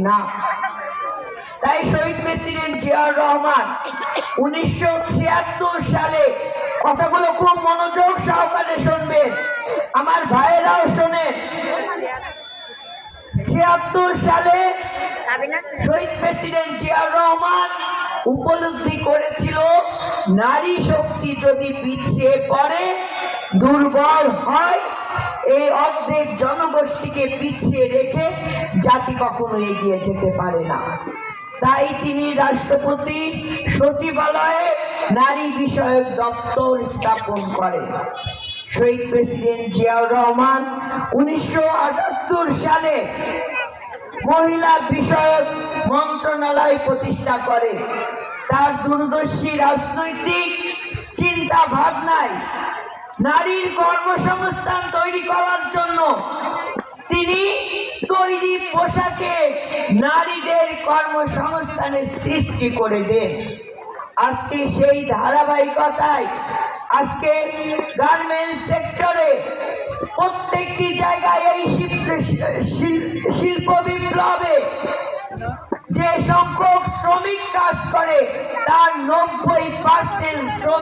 না। তাই শহীদ প্রেসিডেন্ট জিয়াউর রহমান 1976 সালে, কথাগুলো খুব মনোযোগ সহকারে শুনবেন, আমার ভাইয়েরাও শোনেন। 76 সালে শহীদ প্রেসিডেন্ট জিয়াউর রহমান উপলব্ধি করেছিল, নারী শক্তি যদি পিছিয়ে পড়ে, দুর্বল হয়, এই অর্ধেক জনগোষ্ঠীকে পিছিয়ে রেখে জাতি কখনো এগিয়ে যেতে পারে না। তাই তিনি রাষ্ট্রপতি সচিবালয়ে নারী বিষয়ক দপ্তর স্থাপন করেন। শহীদ প্রেসিডেন্ট জিয়াউর রহমান 1978 সালে মহিলা বিষয়ক মন্ত্রণালয় প্রতিষ্ঠা করে। তার দূরদর্শী রাজনৈতিক চিন্তা ভাবনায় নারীর কর্মসংস্থান তৈরি করার জন্য তিনি তৈরি পোশাকে নারীদের কর্মসংস্থানের সৃষ্টি করে দেন। আজকে সেই ধারাবাহিকতায় আজকে গার্মেন্টস সেক্টরে প্রত্যেকটি জায়গায় এই শিল্প বিপ্লবে যে সংখ্যক শ্রমিক কাজ করে, তার 90%